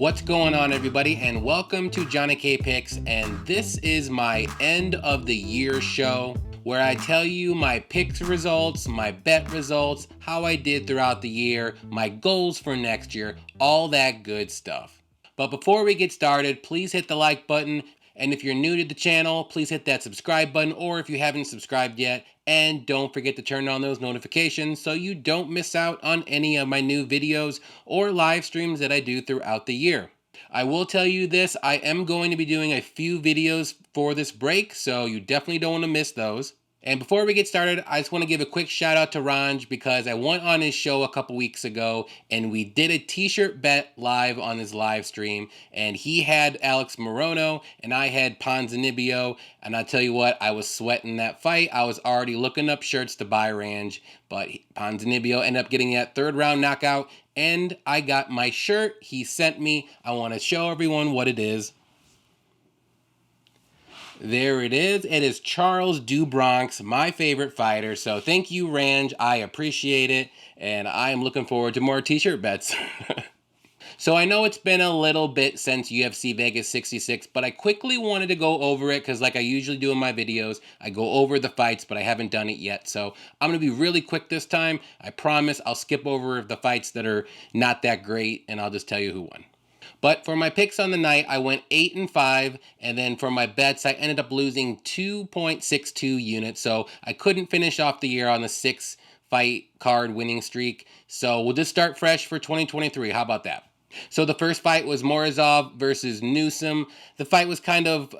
What's going on, everybody, and welcome to JohnnyKpicks, and this is my end of the year show where I tell you my picks results, my bet results, how I did throughout the year, my goals for next year, all that good stuff. But before we get started, please hit the like button, and if you're new to the channel, please hit that subscribe button, or if you haven't subscribed yet, and don't forget to turn on those notifications so you don't miss out on any of my new videos or live streams that I do throughout the year. I will tell you this, I am going to be doing a few videos for this break, so you definitely don't want to miss those. And before we get started, I just want to give a quick shout out to Ranj because I went on his show a couple weeks ago and we did a t-shirt bet live on his live stream, and he had Alex Morono and I had Ponzinibbio, and I tell you what, I was sweating that fight. I was already looking up shirts to buy Ranj, but Ponzinibbio ended up getting that third round knockout and I got my shirt he sent me. I want to show everyone what it is. There it is. It is Charles do Bronx, my favorite fighter. So thank you, Ranj. I appreciate it. And I am looking forward to more t-shirt bets. So I know it's been a little bit since UFC Vegas 66, but I quickly wanted to go over it because like I usually do in my videos, I go over the fights, but I haven't done it yet. So I'm going to be really quick this time. I promise I'll skip over the fights that are not that great, and I'll just tell you who won. But for my picks on the night, I went 8-5, and then for my bets, I ended up losing 2.62 units. So I couldn't finish off the year on the 6-fight card winning streak. So we'll just start fresh for 2023. How about that? So the first fight was Morozov versus Newsom. The fight was kind of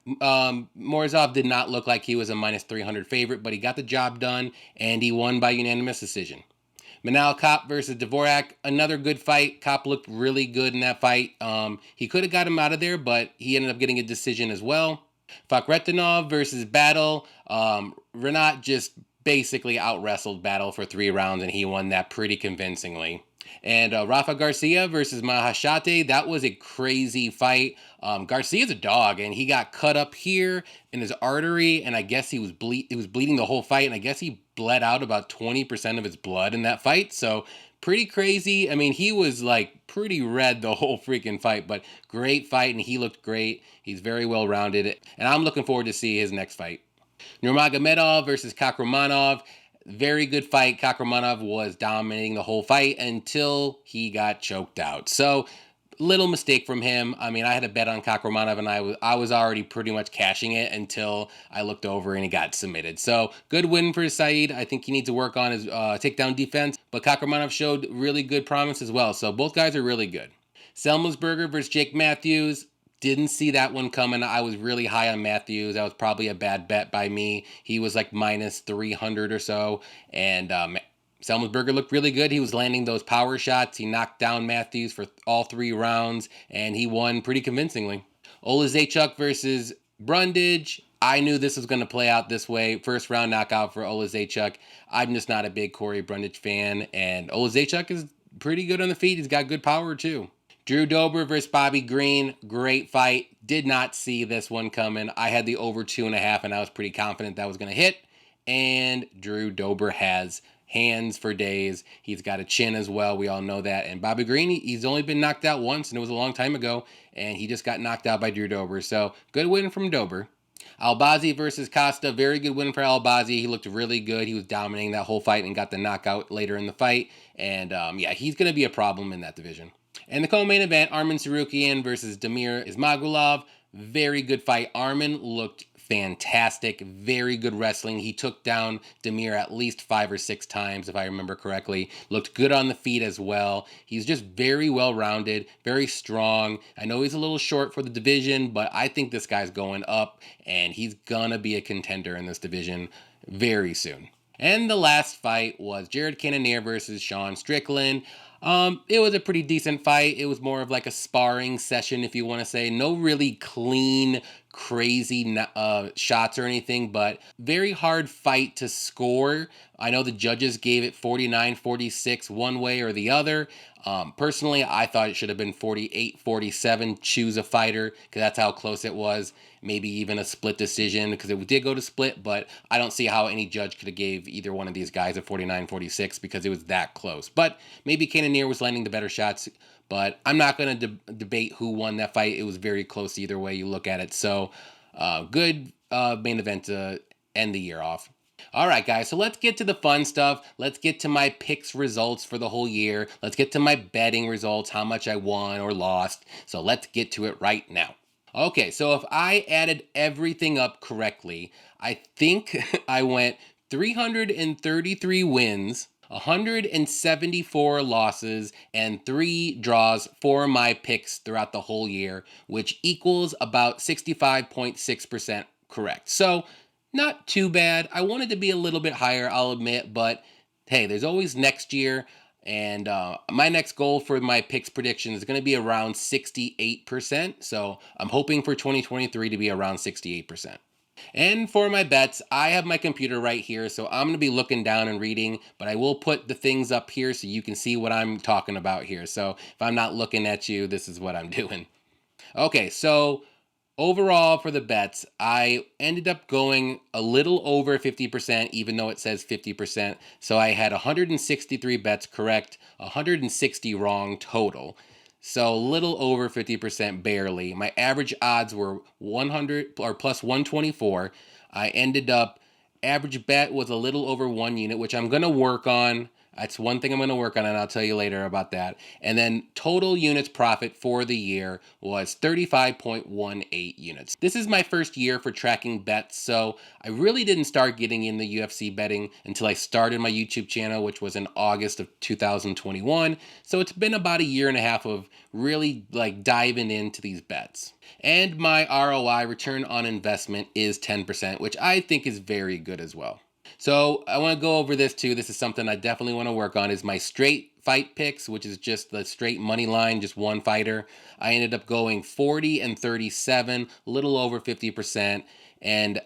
Morozov did not look like he was a minus 300 favorite, but he got the job done, and he won by unanimous decision. Manal Kopp versus Dvorak, another good fight. Kopp looked really good in that fight. He could have got him out of there, but he ended up getting a decision as well. Fakhretdinov versus Battle. Renat just basically out-wrestled Battle for 3 rounds, and he won that pretty convincingly. And Rafa Garcia versus Mahashate, that was a crazy fight. Garcia's a dog, and he got cut up here in his artery, and I guess he was bleeding the whole fight, and I guess he bled out about 20% of his blood in that fight. So pretty crazy. I mean, he was like pretty red the whole freaking fight, but great fight, and he looked great. He's very well rounded, and I'm looking forward to see his next fight. Nurmagomedov versus Kakramanov. Very good fight. Kakramanov was dominating the whole fight until he got choked out. So, little mistake from him. I mean, I had a bet on Kakramanov, and I was already pretty much cashing it until I looked over and he got submitted. So, good win for Saeed. I think he needs to work on his takedown defense, but Kakramanov showed really good promise as well. So, both guys are really good. Selmsberger versus Jake Matthews. Didn't see that one coming. I was really high on Matthews. That was probably a bad bet by me. He was like minus 300 or so. And Selmsberger looked really good. He was landing those power shots. He knocked down Matthews for all 3 rounds. And he won pretty convincingly. Olazechuk versus Brundage. I knew this was going to play out this way. First round knockout for Olazechuk. I'm just not a big Corey Brundage fan. And Olazechuk is pretty good on the feet. He's got good power too. Drew Dober versus Bobby Green, great fight. Did not see this one coming. I had the over 2.5, and I was pretty confident that was going to hit. And Drew Dober has hands for days. He's got a chin as well. We all know that. And Bobby Green, he's only been knocked out once, and it was a long time ago. And he just got knocked out by Drew Dober. So good win from Dober. Albazi versus Costa, very good win for Albazi. He looked really good. He was dominating that whole fight and got the knockout later in the fight. And yeah, he's going to be a problem in that division. And the co-main event, Arman Tsarukyan versus Damir Ismagulov. Very good fight. Arman looked fantastic. Very good wrestling. He took down Damir at least 5 or 6 times, if I remember correctly. Looked good on the feet as well. He's just very well-rounded, very strong. I know he's a little short for the division, but I think this guy's going up, and he's gonna be a contender in this division very soon. And the last fight was Jared Cannonier versus Sean Strickland. It was a pretty decent fight. It was more of like a sparring session, if you want to say. No really clean, crazy shots or anything, but very hard fight to score. I know the judges gave it 49-46 one way or the other. Personally, I thought it should have been 48-47. Choose a fighter, because that's how close it was. Maybe even a split decision, because it did go to split, but I don't see how any judge could have gave either one of these guys a 49-46 because it was that close. But maybe Cannonier was landing the better shots. But I'm not going to debate who won that fight. It was very close either way you look at it. So good main event to end the year off. All right, guys, so let's get to the fun stuff. Let's get to my picks results for the whole year. Let's get to my betting results, how much I won or lost. So let's get to it right now. Okay, so if I added everything up correctly, I think I went 333 wins, 174 losses, and 3 draws for my picks throughout the whole year, which equals about 65.6% correct. So, not too bad. I wanted to be a little bit higher, I'll admit, but hey, there's always next year. And my next goal for my picks prediction is going to be around 68%. So I'm hoping for 2023 to be around 68%. And for my bets, I have my computer right here, so I'm going to be looking down and reading, but I will put the things up here so you can see what I'm talking about here. So if I'm not looking at you, this is what I'm doing. Okay, so overall for the bets, I ended up going a little over 50%, even though it says 50%. So I had 163 bets correct, 160 wrong total. So a little over 50% barely. My average odds were 100 or plus 124. I ended up, average bet was a little over 1 unit, which I'm going to work on. That's one thing I'm going to work on, and I'll tell you later about that. And then total units profit for the year was 35.18 units. This is my first year for tracking bets, so I really didn't start getting in the UFC betting until I started my YouTube channel, which was in August of 2021. So it's been about a year and a half of really like diving into these bets. And my ROI, return on investment, is 10%, which I think is very good as well. So I want to go over this too. This is something I definitely want to work on, is my straight fight picks, which is just the straight money line, just one fighter. I ended up going 40 and 37, a little over 50%, and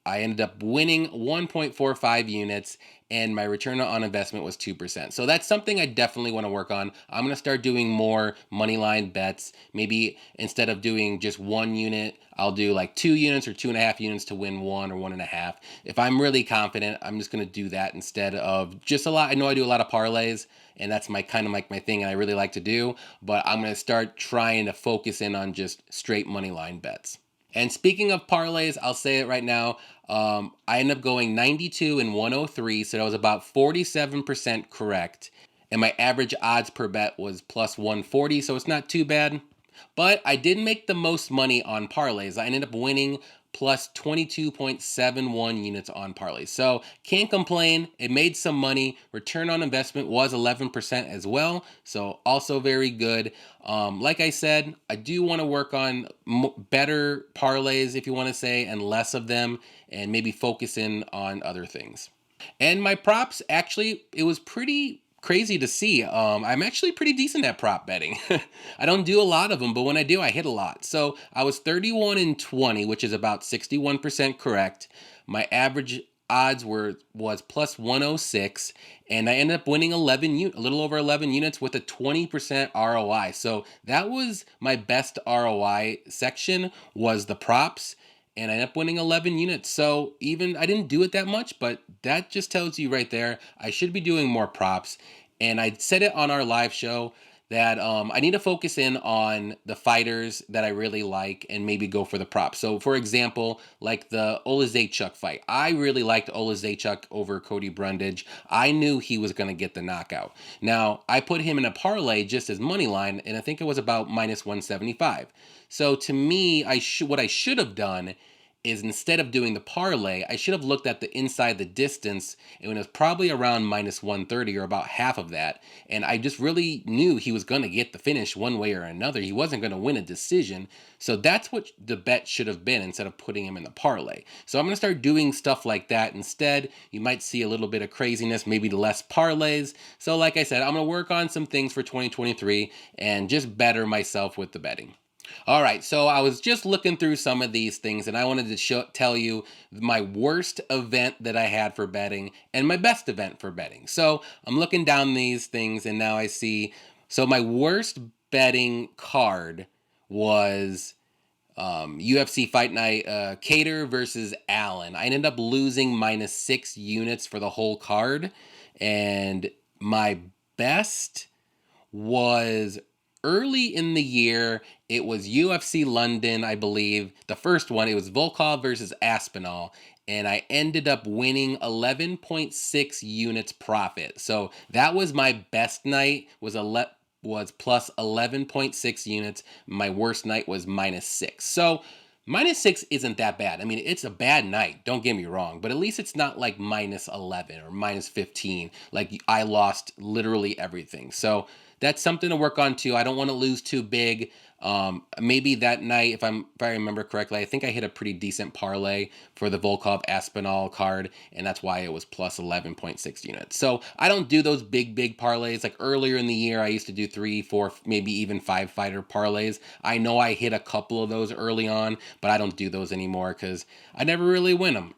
I ended up winning 1.45 units, and my return on investment was 2%. So that's something I definitely want to work on. I'm going to start doing more money line bets. Maybe instead of doing just 1 unit, I'll do like 2 units or 2.5 units to win 1 or 1.5. If I'm really confident, I'm just going to do that instead of just a lot. I know I do a lot of parlays, and that's my kind of like my thing, and I really like to do, but I'm going to start trying to focus in on just straight money line bets. And speaking of parlays, I'll say it right now. I ended up going 92 and 103, so that was about 47% correct. And my average odds per bet was plus 140, so it's not too bad. But I did make the most money on parlays. I ended up winning plus 22.71 units on parlays. So can't complain. It made some money. Return on investment was 11% as well. So also very good. Like I said, I do want to work on better parlays, if you want to say, and less of them, and maybe focus in on other things. And my props, actually, it was pretty crazy to see. I'm actually pretty decent at prop betting. I don't do a lot of them, but when I do, I hit a lot. So I was 31 and 20, which is about 61% correct. My average odds was plus 106, and I ended up winning a little over 11 units with a 20% ROI. So that was my best ROI section, was the props, and I ended up winning 11 units. So even I didn't do it that much, but that just tells you right there I should be doing more props. And I said it on our live show that I need to focus in on the fighters that I really like and maybe go for the props. So, for example, like the Olazaychuk fight, I really liked Olazaychuk over Cody Brundage. I knew he was going to get the knockout. Now, I put him in a parlay just as money line, and I think it was about minus 175. So to me, what I should have done is, instead of doing the parlay, I should have looked at the inside the distance, and it was probably around minus 130 or about half of that. And I just really knew he was going to get the finish one way or another. He wasn't going to win a decision. So that's what the bet should have been, instead of putting him in the parlay. So I'm going to start doing stuff like that instead. You might see a little bit of craziness, maybe less parlays. So like I said, I'm going to work on some things for 2023 and just better myself with the betting. All right, so I was just looking through some of these things, and I wanted to tell you my worst event that I had for betting and my best event for betting. So I'm looking down these things, and now I see. So my worst betting card was UFC Fight Night Cater versus Allen. I ended up losing minus 6 units for the whole card, and my best was early in the year. It was UFC London, I believe. The first one, it was Volkov versus Aspinall. And I ended up winning 11.6 units profit. So that was my best night, was plus 11.6 units. My worst night was -6. So -6 isn't that bad. I mean, it's a bad night, don't get me wrong, but at least it's not like -11 or -15. Like I lost literally everything. So that's something to work on too. I don't want to lose too big. Maybe that night, if I remember correctly, I think I hit a pretty decent parlay for the Volkov Aspinall card, and that's why it was plus 11.6 units. So I don't do those big parlays. Like earlier in the year, I used to do 3, 4, maybe even 5 fighter parlays. I know I hit a couple of those early on, but I don't do those anymore because I never really win them.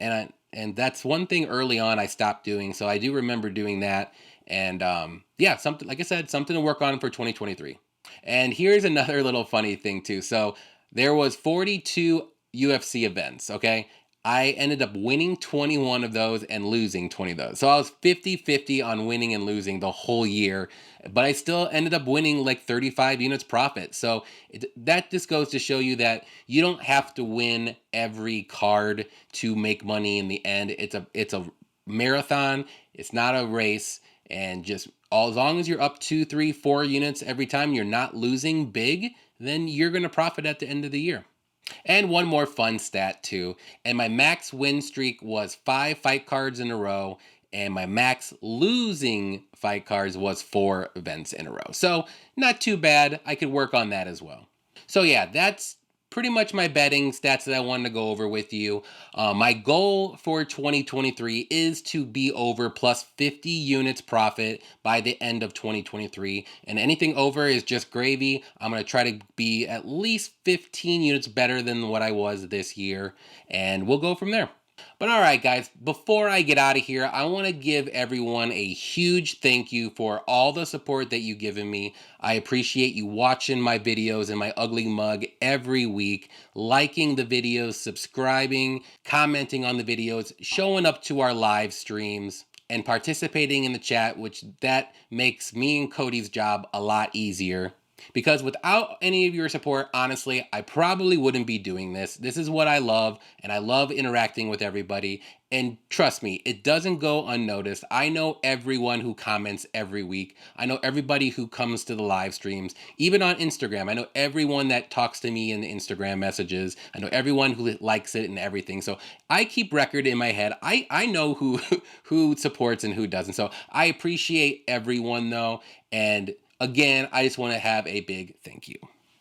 And that's one thing early on I stopped doing. So I do remember doing that. And yeah, something, like I said, something to work on for 2023. And here's another little funny thing too. So there was 42 UFC events, okay? I ended up winning 21 of those and losing 20 of those. So I was 50-50 on winning and losing the whole year, but I still ended up winning like 35 units profit. So that just goes to show you that you don't have to win every card to make money in the end. It's a marathon. It's not a race. And just as long as you're up 2, 3, 4 units every time, you're not losing big, then you're going to profit at the end of the year. And one more fun stat too. And my max win streak was 5 fight cards in a row. And my max losing fight cards was 4 events in a row. So not too bad. I could work on that as well. So yeah, that's pretty much my betting stats that I wanted to go over with you. My goal for 2023 is to be over plus 50 units profit by the end of 2023. And anything over is just gravy. I'm going to try to be at least 15 units better than what I was this year. And we'll go from there. But all right, guys, before I get out of here, I want to give everyone a huge thank you for all the support that you've given me. I appreciate you watching my videos in my ugly mug every week, liking the videos, subscribing, commenting on the videos, showing up to our live streams, and participating in the chat, which that makes me and Cody's job a lot easier. Because without any of your support, honestly, I probably wouldn't be doing this. This is what I love, and I love interacting with everybody. And trust me, it doesn't go unnoticed. I know everyone who comments every week. I know everybody who comes to the live streams, even on Instagram. I know everyone that talks to me in the Instagram messages. I know everyone who likes it and everything. So I keep record in my head. I know who supports and who doesn't. So I appreciate everyone though. And again, I just want to have a big thank you.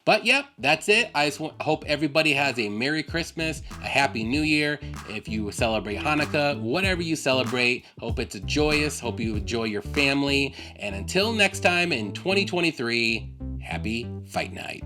But yeah, that's it. I just hope everybody has a Merry Christmas, a Happy New Year. If you celebrate Hanukkah, whatever you celebrate, hope it's joyous. Hope you enjoy your family. And until next time in 2023, happy fight night.